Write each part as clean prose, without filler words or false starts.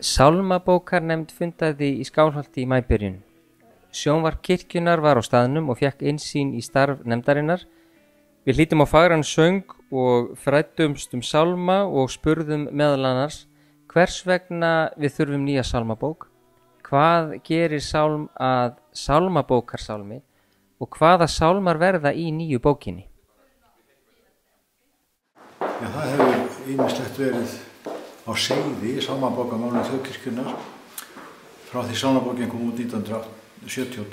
Sálmabókarnefnd fundaði í Skálholti í maíbyrjun. Sjónvarp kirkjunnar var á staðnum og fékk innsýn í starf nefndarinnar. Við hlýtum á fagran söng og fræddumst sálma og spurðum meðal annars hvers vegna við þurfum nýja sálmabók, hvað gerir sálm að sálmabókarsálmi og hvaða sálmar verða í nýju bókinni. Já, það hefur ýmislegt verið á seyði í sálmabókamálum þjóðkirkjunnar frá því sálmabókin kom út 1972.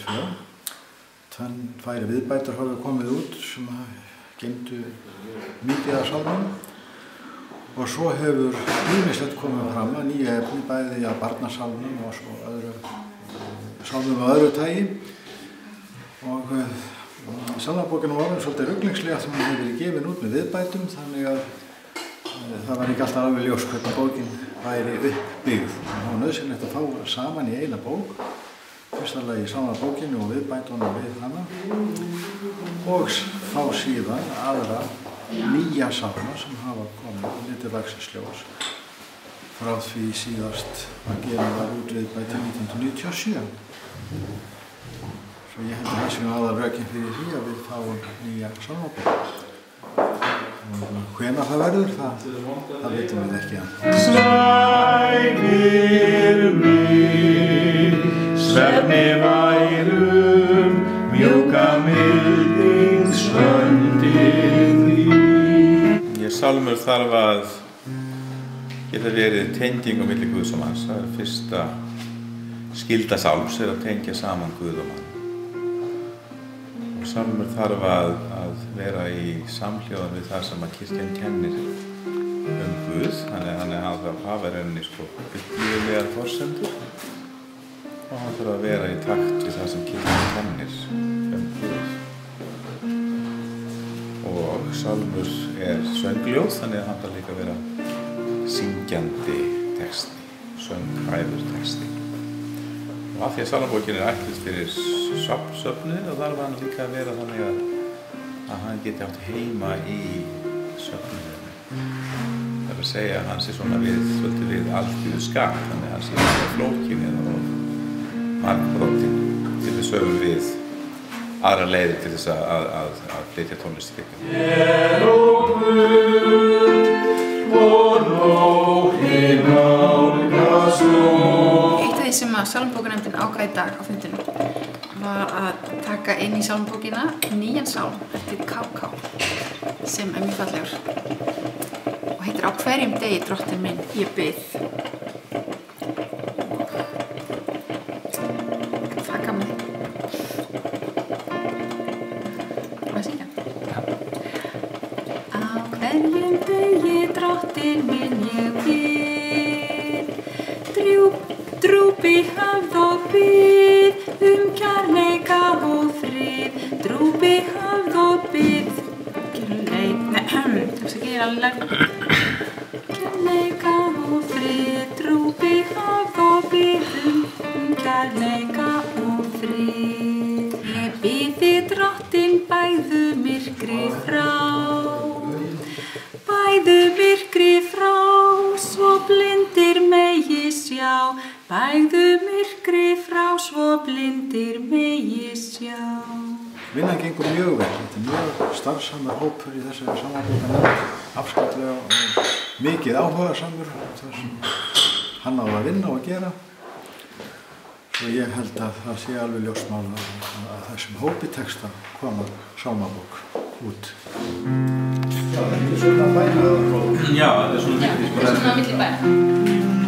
Tvær viðbætur hafa komið út sem geymdu mikið af sálmum og svo hefur ýmislegt komið fram að nýja efni bæði af barnasálmum og svo sálmum af öðru tagi og sálmabókin var svolítið ruglingslega þegar hún hefur verið gefin út með viðbætum þannig að það var ekki alltaf alveg ljós hvernig bókin væri uppbyggð. Það var nauðsynlegt að fá saman í eina bók, fyrsta lagi sálmabókinu og viðbætunum við hana og fá síðan aðra nýja sálma sem hafa komið litið dagsins ljós frá því síðast að gefa var út viðbæti 1997. Svo ég held að það sé aðal rökin fyrir því að við fáum nýja sálmabók. Hvenær það verður, það vitum við ekki enn. Slægir mig, svefni værum, mjúka mildins höndin þín. Sálmur þarf að geta verið tenging á milli Guðs og manns. Það fyrsta skylda sálms að tengja saman Guð og mann. Sálmur þarf að vera í samhljóðan við það sem að kirkjan kennir Guð, þannig að hann þarf að hafa rauninni upplýðilegar forsendur og hann þarf að vera í takt við það sem kirkjan kennir Guð. Og sálmur söngljóð, þannig að hann þarf líka að vera syngjandi texti, sönghæfur texti. Og af því að sálmabókin ætlust fyrir söfnuðin og þarf hann líka að vera þannig að hann geti átt heima í söfnuðinu. Það er að segja að hann sé svona við alþýðu skap, þannig að hann sé ekki flókin eða margbrotin. Til þess höfum við aðra leiðir til þess að flytja tónlist í kirkjunni. Eitt af því sem að sálmabókarnefndin ákvað í dag á fundinum var að taka inn í sálmabókina nýjan sálm eftir K.K. sem mjög fallegur og heitir Á hverjum degi drottinn minn ég bið. Það gaman því. Hvað sé ég? Á hverjum degi drottinn minn ég bið, drúpi höfð og bið kærleika og frið, drúpi höfð og bið. Kærleika og frið, drúpi höfð og bið kærleika og frið. Ég bið þig drottinn bæðu myrkri frá, svo blindir megi sjá. Bægðu myrkri frá, svo blindir megi sjá. Vinnan gengur mjög vel. Þetta er mjög starfsamur hópur í þessari sálmabókarnefnd, afskaplega og mikið áhugasamur þar sem hann á að vinna og að gera. Svo ég held að það sé alveg ljósmál að þessum hópi tekst að koma sálmabók út. Já, þetta er svona bæna. Já, þetta er svona milli bæna.